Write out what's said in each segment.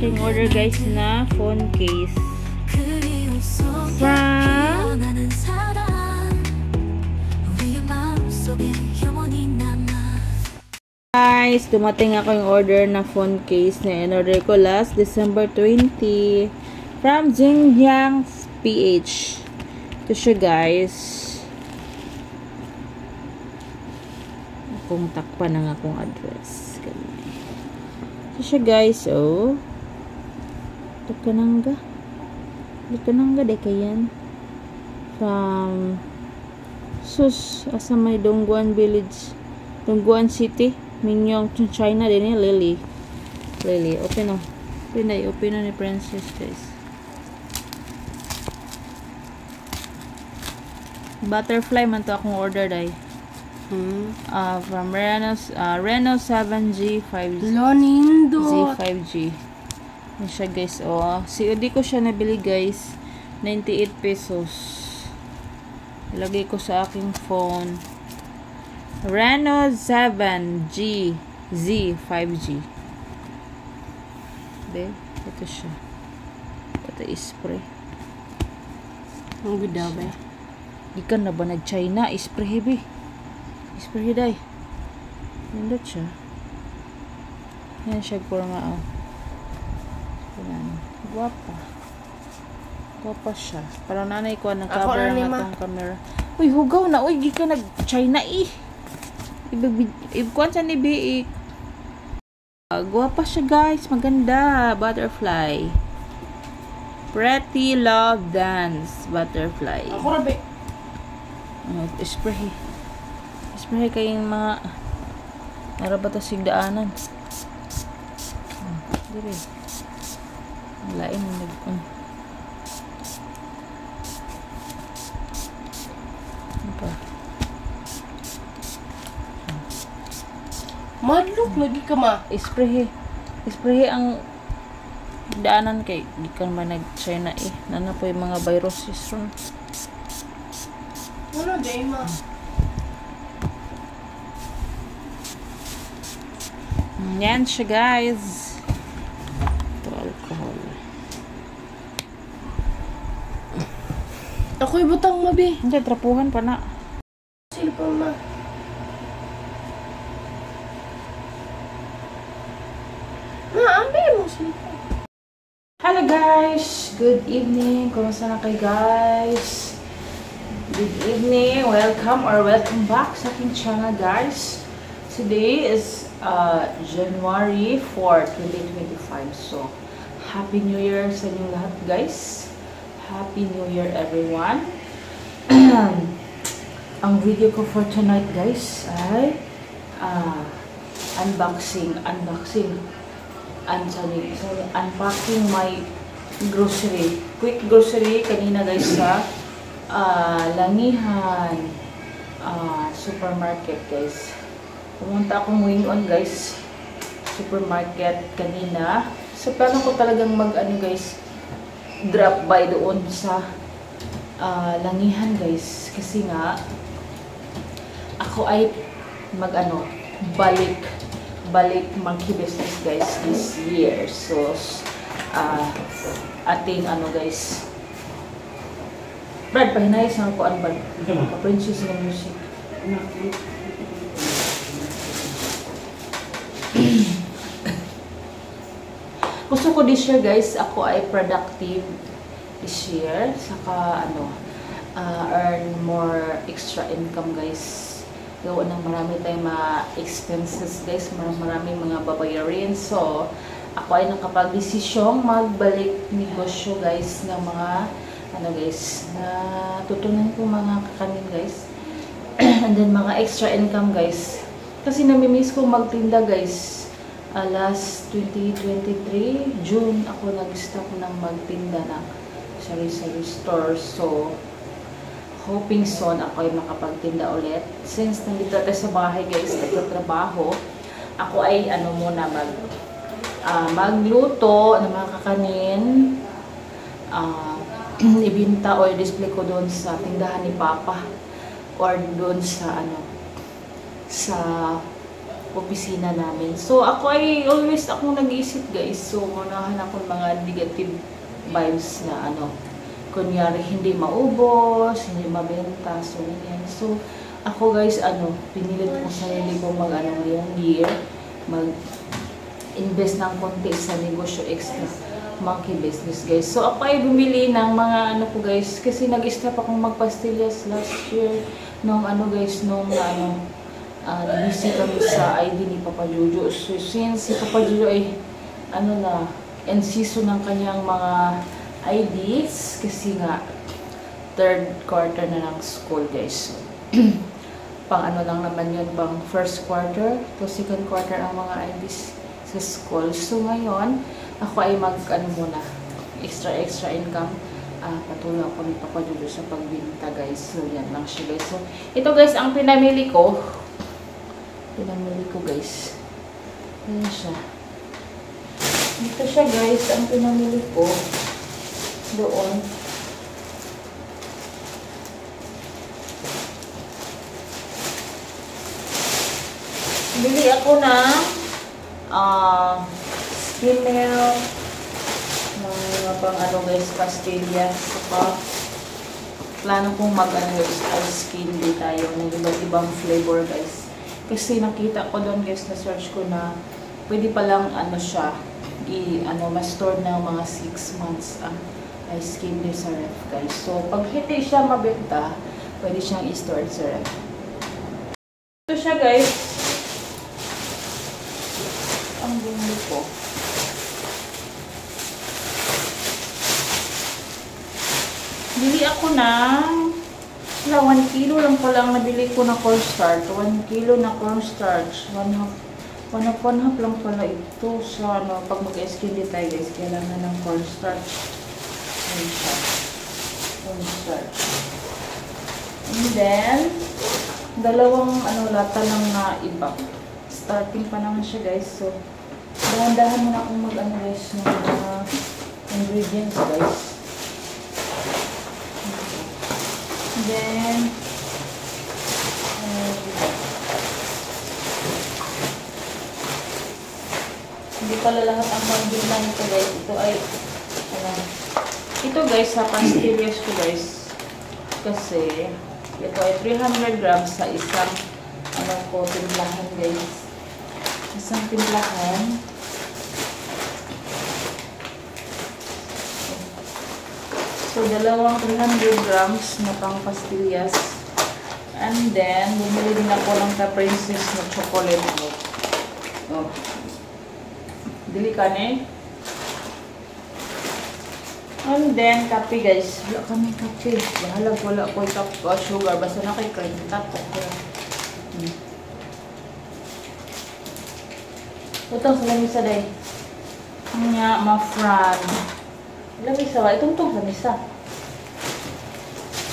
aking order guys na phone case from guys, dumating ako yung order na phone case na in-order ko last December 20 from Jingyang PH. Ito siya guys. Kung takpan ng akong address. Ito siya guys, oh. Takananga de kayan. From sus, asa may Dongguan Village, Dongguan City, Mingyong, China din eh, Lily, open o. Open na ni Princess guys. Butterfly man to akong order day. From Reno 7G 5G Z5G. Yan siya guys, oh. COD ko siya nabili guys, 98 pesos. Ilagay ko sa aking phone. Reno 7G Z5G. Ito siya. Ito spray. Ang good daw ba? Di ka na ba nag-China? Spray heavy. Spray day. Nindot siya. Yan siya po nga, oh. Yan. Guwapa siya. Parang nanay ko ang cover ng atong camera. Uy, hugaw na. Uy, di ka nag-China eh. Ibkuan sa ni Biik. Guwapa siya guys. Maganda. Butterfly. Pretty Love Dance. Butterfly. Ako rabi. Spray. Spray kayong mga narabata sigdaanan. Dire. Lain nag Madlok lagi ka ma. Spray ang daanan kay di ka ba nag-China eh. Nana po yung mga viruses ron. Wala day ma. Yan siya guys. Ito alcohol. Ako ibutang mabi. Hindi, trapuhan pa na. Sino pa ma? Hello guys! Good evening! Kumusta na kayo guys? Good evening! Welcome back sa aking channel guys. Today is January 4, 2025. So, Happy New Year sa inyong lahat guys. Happy New Year everyone. Ang video ko for tonight guys ay unboxing unpacking my grocery. Quick grocery kanina guys sa Langihan supermarket guys. Pumunta akong on guys supermarket kanina. So plano ko talagang guys drop by doon sa Langihan guys kasi nga ako ay balik monkey business guys this year. So ating guys Brad pahinay sa kuan ba ka-princess ng music. Gusto ko this year guys ako ay productive this year saka earn more extra income guys. Gawa ng marami tayong mga expenses guys, maraming mga babayarin. So, ako ay nakapag-desisyong magbalik negosyo guys ng mga guys, na tutunan ko mga kakanin guys. And then mga extra income guys. Kasi namimiss ko magtinda guys. Last 2023, June ako nag-stop ng magtinda ng sari-sari store. So, hoping soon ako ay makapagtinda ulit. Since nandito tayo sa bahay guys, nagtatrabaho, ako ay muna magluto ng mga kakanin, ibinta or display ko doon sa tindahan ni Papa or doon sa sa opisina namin. So, ako ay always akong nag-iisip guys. So, unahan ako mga negative vibes na ano, kunyari hindi maubos, hindi mabenta, so ganyan. So, ako guys, ano, pinilit ko sarili ko mag-ano ngayong year, mag-invest ng konti sa negosyo extra monkey business guys. So, ako ay bumili ng mga ano ko guys, kasi nag-stop akong magpastillas last year, nung ano guys, nung ano, busy kami sa ID ni Papa Jojo. So, since si Papa Jojo ay, ano na, end season ng kanyang mga IDs, kasi nga, third quarter na ng school, guys. So, pang ano lang naman yun, pang first quarter to second quarter ang mga IDs sa school. So, ngayon, ako ay ano muna, extra income. Patuloy ako ni Papa Jojo sa pagbinta, guys. So, yan lang siya, guys. So, ito, guys, ang pinamili ko, guys. Ayan siya. Ito siya guys, ang pinamili ko doon. Bili ako ng skim milk, mga pang ano guys, pastillas. Saka plano kong mag-ano guys, ice candy tayo ng iba't ibang flavor guys. Kasi nakita ko doon guys, na-search ko na pwede palang ano siya, ma-store ng mga 6 months ang ice candy sa ref guys. So, pag hindi siya mabenta, pwede siyang i-store sa ref. Ito siya guys, ang bumili ko. Bili ako ng 1 kilo lang pala ang nabili ko na cornstarch. 1 kilo na cornstarch. 1 half lang pala ito sa ano, pag mag-ice candy tayo guys, kailangan ng cornstarch. Cornstarch. And then, dalawang lata ng iba. Starting pa naman siya guys. So, dahan-dahan muna akong mag-ano guys ng mga ingredients guys. Then, hindi pala lahat ang panggilan nito guys. Ito ay, ito guys, sa pastillas ko guys. Kasi, ito ay 300 grams sa isang, timplahan guys. Isang timplahan. So, dalawang 300 grams na pang pastillas. And then, bumili din ako ng ka-princess na chocolate milk. Oh. Dili ka na. And then, kape guys. Wala kami kape. Bahalag wala ko sugar. Basta na kay kain. Tatok. Utang sa lamisa day. Nga, ma-fran. Lamisa ba? Itungtong sa misa.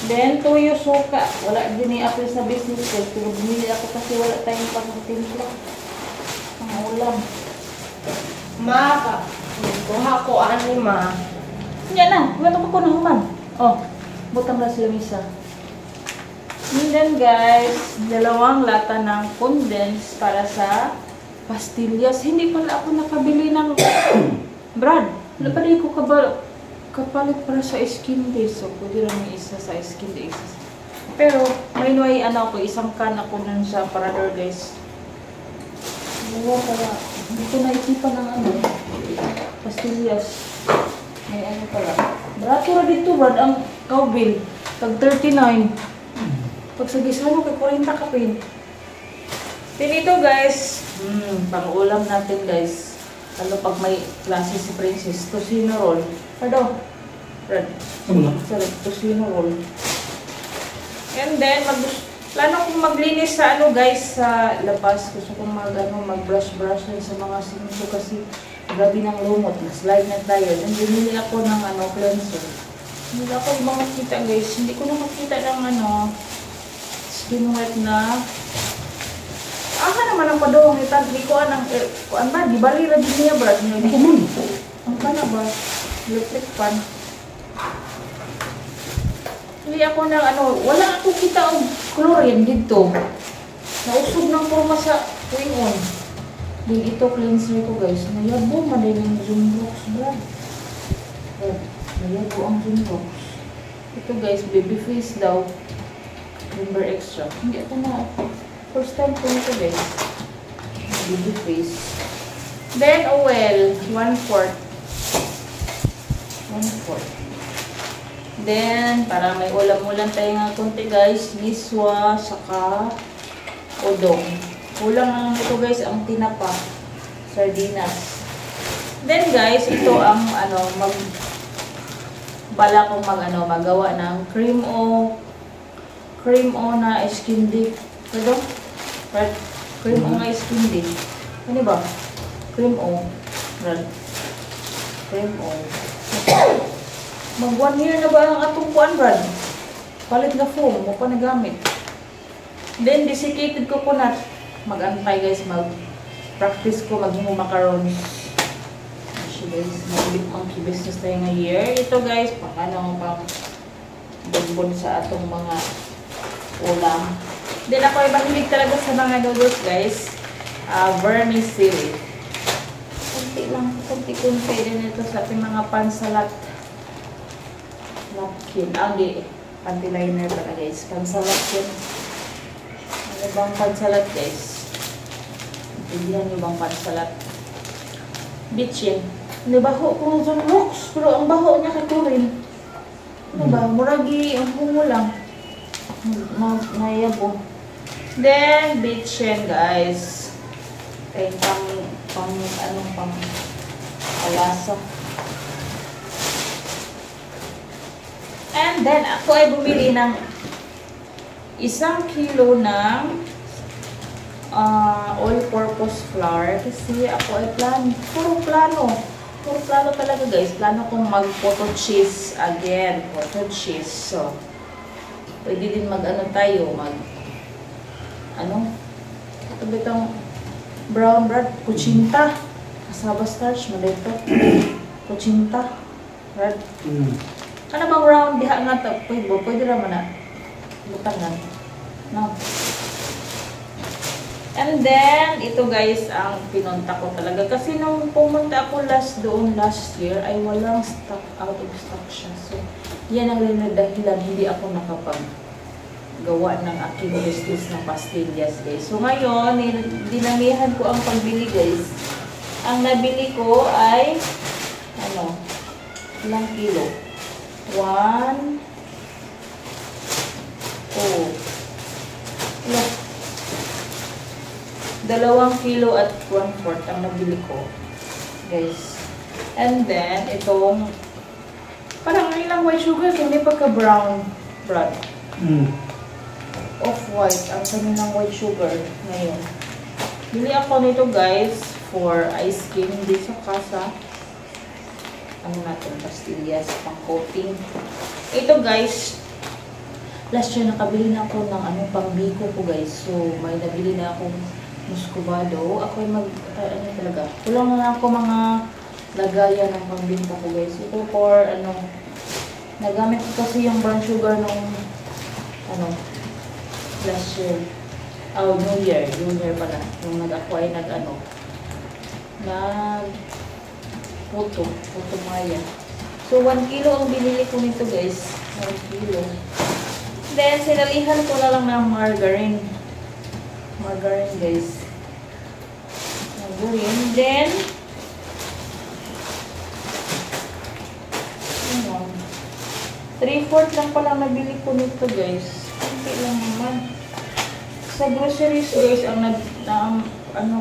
Then, tuyo suka. Wala din i-apply sa business ko. Pero bumili ako kasi wala tayong pang-timpla. Ang ulam. Ma, kuha ko ma. Yan na. Wala pa ko na human. Oh, butang na sa lamisa. And then guys, 2 lata ng condense para sa pastillas. Hindi pala ako nakabili ng brand. Wala pa rin ko kapalit para sa skin day. So, pwede lang yung isa sa skin day. Pero, may ako, isang can ako nun sa parador guys. Wala pala. Hindi ko naisipan ng pastillas. May pala. Barato na dito, brad, ang cowbell. Tag 39. Pag sa gisano, kay 40 kapin. Pinito guys, pang-ulam natin guys. Pag may klase si Princess, tosino roll. Pardon. Brad. Sorry, tosino roll. And then, plano kong maglinis sa guys, sa labas. Gusto kong mag-brush sa mga simento kasi grabe ng lumot. Na-slide na tayo. Then, bumili ako ng cleanser. Hindi ako makakita guys. Hindi ko na makita ng skin white na. Naman ang padong. Hindi ko kuan ba? Di bali na din niya, brad. Ang kana ba? Electric pan. Hindi ako wala akong kita og chlorine dito. Nausog ng forma sa Ring on. Din ito cleanser ko guys. Nayabo man din yung Zunrox brad. Nayabo ang Zunrox. Ito guys, baby face daw. Member extra. Hindi ito na. First time ko nito guys. Baby face. Then oil, 1/4. 1/4. Then, para may ulam-ulam tayo nga konti guys, miswa, saka udong. Kulang lang ito guys, ang tinapa, sardinas. Then guys, ito ang bala kong magawa ng cream o na ice candy. Ito? Right? Cream o na ice candy. Ano ba? Cream o. Right? Cream o. Mag 1 year na ba ang atong kuan, Brad? Palit na foam, mo pa nagamit. Then, desiccated coconut. Mag-antay guys, mag-practice ko, mag-himu macaroni. So guys, mag-monkey business tayo nga year. Ito guys, pang bonbon sa atong mga ulam. Then, ako ay mahilig talaga sa mga noodles guys. Vermicelli. Kunti lang, kunti-kunti din ito sa ating mga pansalat. Napkin. Di. Panty liner pala guys. Pansalat yun. Ano bang pansalat guys? Hindi nyo bang pansalat? Bitchin. Nabaho ko ng Zunrox. Pero ang baho niya kay Turin. Ano ba? Muragi. Ang hungo lang. Mayabo. Then, bitchin guys. Kaya pang palasa. And then, ako ay bumili ng 1 kilo ng all-purpose flour. Kasi ako ay puro plano talaga guys. Plano kong mag-photo cheese again. Photo cheese. So, pwede din tayo. Ito bitang brown bread. Kuchinta. Cassava starch. Malito. Kuchinta. Bread. Ano bang round diha nga to? Pwede raman na. Butangan. No. And then, ito guys, ang pinunta ko talaga. Kasi nung pumunta ako last year, ay walang stock, out of stock siya. So, yan ang dahilan, hindi ako nakapag-gawa ng aking business ng pastillas guys. So, ngayon, dinamihan ko ang pagbili guys. Ang nabili ko ay, ilang kilo? 1, 2, 2 kilo at 1/4 ang nabili ko guys. And then itong parang ilang white sugar, hindi pagka-brown bread. Off-white ang kanilang white sugar ngayon. Bili ako nito guys for ice cream dito sa kasa. Natin pastillas, pang-coating. Ito guys, last year nakabili na ako ng pang-biko ko guys. So, may nabili na akong muscovado. Ako ay talaga. Kulang na ako mga lagayan ng pang-biko ko guys. Ito for, nagamit ko kasi yung brown sugar nung, last year. New Year pala. Nung ako ay Puto maya. So, 1 kilo ang binili ko nito guys. 1 kilo. Then, sinalihan ko na lang ng margarine. Margarine guys. Margarine. Then, 3/4 lang pala nabili ko nito guys. Kunti lang naman. Sa groceries guys, ang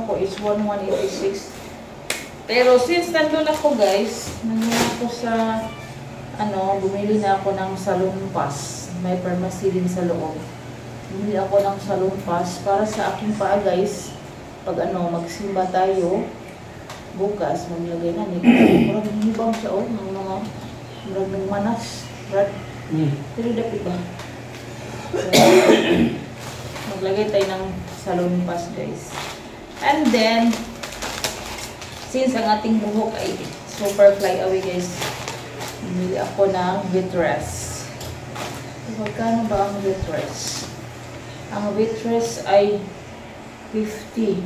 ko is 1,186. Pero since nandun ako guys, bumili na ako ng salon pass. May pharmacy din sa loob. Bumili ako ng salon pass para sa aking paa guys. Pag magsimba tayo, bukas, maglagay na nito. Maraming hinibang siya ng mga maraming manas. Brad? Pero dapat ba? So, maglagay tayo ng salon pass guys. And then, since ang ating buhok ay super flyaway guys, bumili ako ng Vitress. Magkano ba ang Vitress? Ang Vitress ay 50.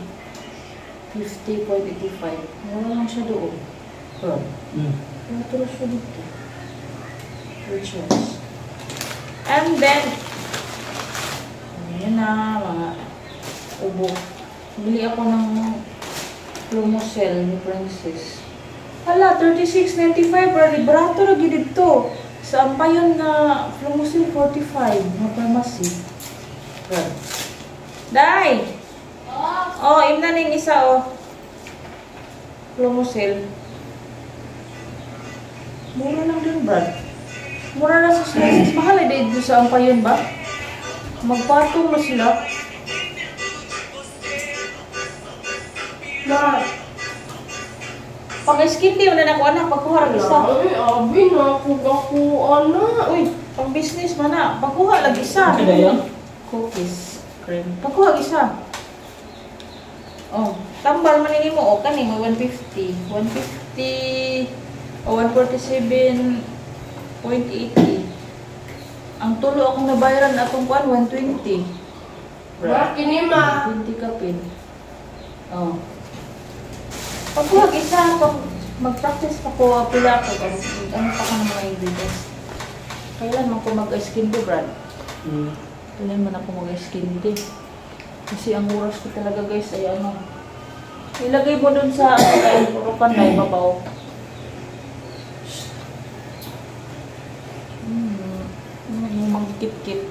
50.85. Wala lang siya doon. Brad. Naturo siya dito. Richards. And then, ayan na, mga ubo. Bili ako ng Plumocell ni Princess. Hala, 36.95. Barato lagi dito. Sa ampayon na Plumocell 45. Na pharmacy. Brad. Day! Oh, imna ning isa, oh. Plumocell. Mura lang din, Brad. Mura na sa slices. Mahal ay dito sa ampayon ba? Magpatong na sila. Na. Pag-skin day, wala na ako anak. Pagkuha lang isa. Ay, abi na ako anak. Uy, pang business man na. Pagkuha lang isa. Ano yan? Cookies. Cream. Pagkuha isa. Oh, tambal manini mo. O, kanin mo. 150. 150. O, 147.80. Ang tulo akong nabayaran atong kuan 120. Ma, kini ma. 20 kapin. Oh. Pagkuha isa, pag mag-practice pa ko, pila ko, ano pa ka ng mga ingredients. Kailan man ko mag-skin day, Brad? Kailan man ako mag-skin day. Kasi ang oras ko talaga, guys, ay ano. Ilagay mo dun sa, puro panday, babaw. Magkit-kit.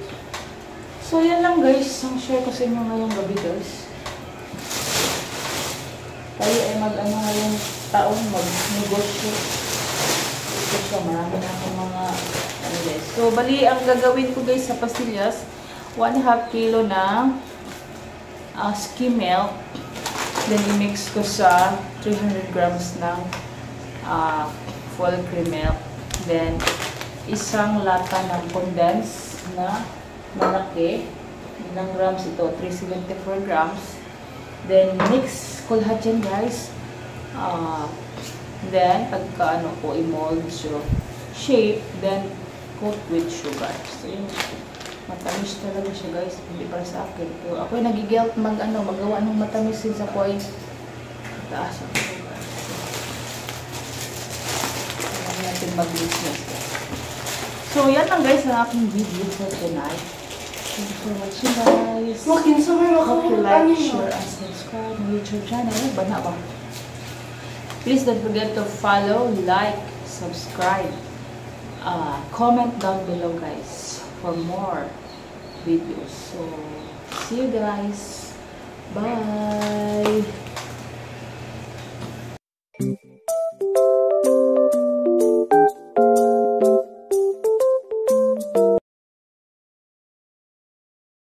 So, yan lang, guys. Ang share ko sa inyo ngayong gabi, guys. Tayo ay mag-ano ngayong taong mag-negosyo. Ito siya, marami na akong mga ano, guys. So, bali, ang gagawin ko, guys, sa pastillas, 1.5 kilo na skim milk. Then, i-mix ko sa 300 grams ng full cream milk. Then, isang lata ng condensed na malaki. Ilang grams ito? 374 grams. Then, mix ko lahat yan, guys. Then, pagka ano ko, i-mold siya shape, then coat with sugar. So, yun. Matamis talaga siya, guys. Hindi para sa akin. Pero ako yung nagigelt magawa ng matamis din sa kuway. Taas ako. Kailangan natin mag-business, guys. So, yan lang, guys, ang aking video for tonight. Thank you for watching, guys. Makin sa may Hope you like, makamulan share, and subscribe my YouTube channel. Bana ba? Please don't forget to follow, like, subscribe. Comment down below, guys, for more videos. So, see you guys. Bye.